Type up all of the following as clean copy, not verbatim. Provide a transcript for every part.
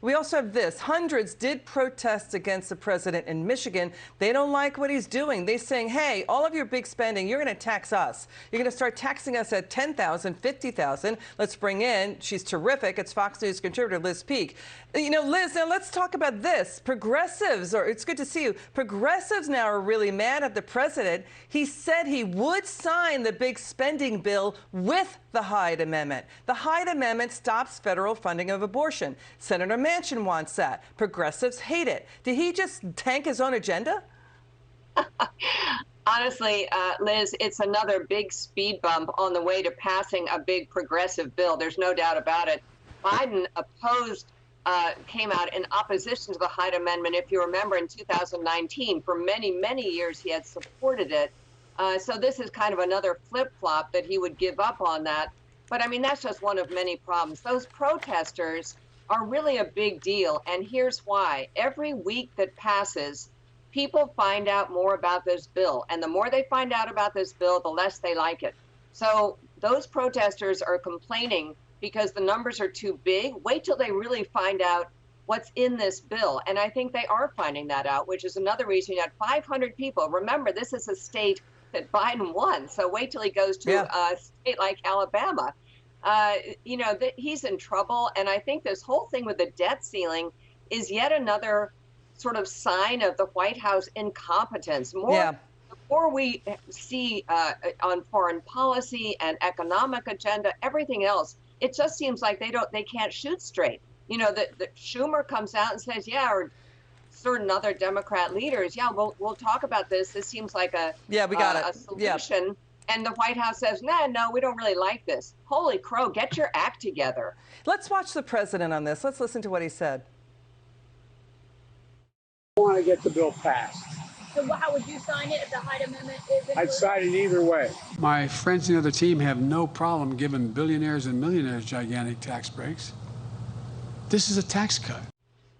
We also have this. Hundreds did protest against the president in Michigan. They don't like what he's doing. They're saying, hey, all of your big spending, you're going to tax us. You're going to start taxing us at $10,000, $50,000. Let's bring in, she's terrific, it's Fox News contributor Liz Peek. You know, Liz, now let's talk about this. Progressives, or it's good to see you, progressives now are really mad at the president. He said he would sign the big spending bill with the Hyde Amendment. The Hyde Amendment stops federal funding of abortion. Senator Manchin wants that. Progressives hate it. Did he just tank his own agenda? Honestly, Liz, it's another big speed bump on the way to passing a big progressive bill. There's no doubt about it. Biden came out in opposition to the Hyde Amendment. If you remember, in 2019, for many, many years, he had supported it. So this is kind of another flip-flop that he would give up on that. But I mean, that's just one of many problems. Those protesters are really a big deal. And here's why. Every week that passes, people find out more about this bill. And the more they find out about this bill, the less they like it. So those protesters are complaining because the numbers are too big. Wait till they really find out what's in this bill. And I think they are finding that out, which is another reason you had 500 people. Remember, this is a state that Biden won. So wait till he goes to a state like Alabama. You know, he's in trouble. And I think this whole thing with the debt ceiling is yet another sort of sign of the White House incompetence. The more we see on foreign policy and economic agenda, everything else, it just seems like they can't shoot straight. You know, the Schumer comes out and says, or certain other Democrat leaders, we'll talk about this. This seems like a solution. And the White House says, no, we don't really like this. Holy crow, get your act together. Let's watch the president on this. Let's listen to what he said. I want to get the bill passed. So how would you sign it if the Hyde Amendment is included? I'd sign it either way. My friends on the other team have no problem giving billionaires and millionaires gigantic tax breaks. This is a tax cut.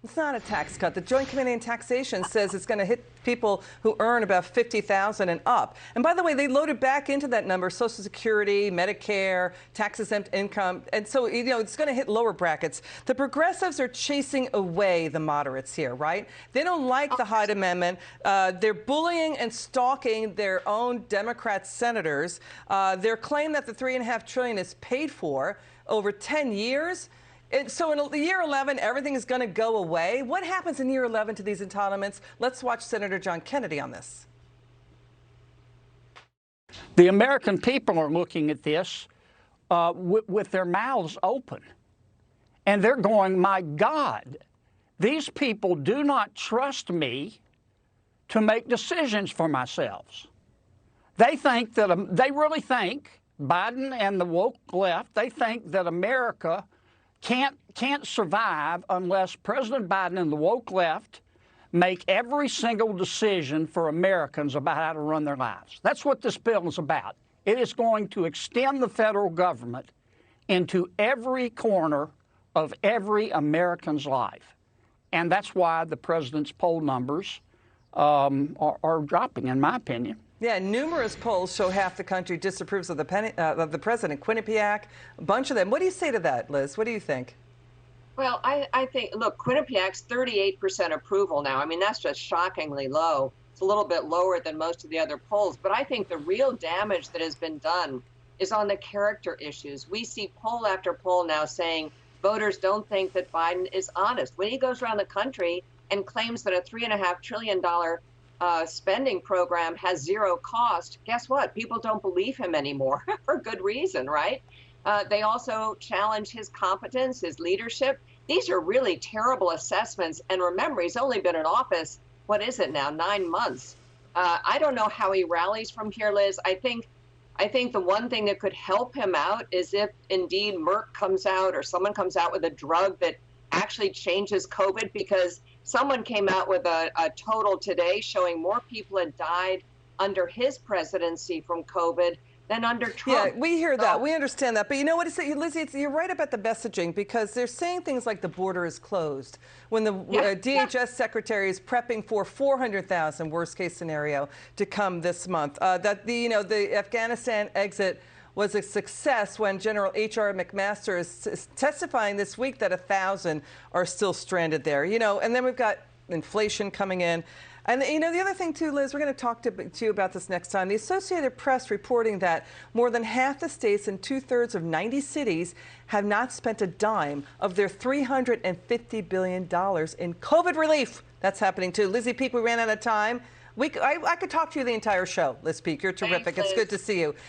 It's not a tax cut. The Joint Committee on Taxation says it's going to hit people who earn about $50,000 and up. And by the way, they loaded back into that number Social Security, Medicare, tax-exempt income. And so, you know, it's going to hit lower brackets. The progressives are chasing away the moderates here, right? They don't like the Hyde Amendment. They're bullying and stalking their own Democrat senators. Their claim that the $3.5 trillion is paid for over 10 years. So in year 11, everything is going to go away. What happens in year 11 to these entitlements? Let's watch Senator John Kennedy on this. The American people are looking at this with their mouths open. And they're going, my God, these people do not trust me to make decisions for myself. They think that, they really think, Biden and the woke left, they think that America can't survive unless President Biden and the woke left make every single decision for Americans about how to run their lives. That's what this bill is about. It is going to extend the federal government into every corner of every American's life. And that's why the president's poll numbers are dropping, in my opinion. Yeah, numerous polls show half the country disapproves of the president. Quinnipiac, a bunch of them. What do you say to that, Liz? What do you think? Well, I think, look, Quinnipiac's 38% approval now. I mean, that's just shockingly low. It's a little bit lower than most of the other polls. But I think the real damage that has been done is on the character issues. We see poll after poll now saying voters don't think that Biden is honest. When he goes around the country and claims that a $3.5 trillion spending program has zero cost, guess what? People don't believe him anymore for good reason, right? They also challenge his competence, his leadership. These are really terrible assessments. And remember, he's only been in office, what is it now, 9 months? I don't know how he rallies from here, Liz. I think the one thing that could help him out is if indeed Merck comes out or someone comes out with a drug that actually changes COVID, because someone came out with a total today showing more people had died under his presidency from COVID than under Trump. Yeah, we hear that. We understand that. But you know what? Lizzie, you're right about the messaging, because they're saying things like the border is closed when the DHS secretary is prepping for 400,000 worst case scenario to come this month. That the Afghanistan exit was a success when General H.R. McMaster is testifying this week that 1,000 are still stranded there. You know, and then we've got inflation coming in. And, you know, the other thing, too, Liz, we're going to talk to you about this next time. The Associated Press reporting that more than half the states and 2/3 of 90 cities have not spent a dime of their $350 billion in COVID relief. That's happening, too. Lizzie Peek, we ran out of time. I could talk to you the entire show, Liz Peek. You're terrific. Thanks, it's good to see you.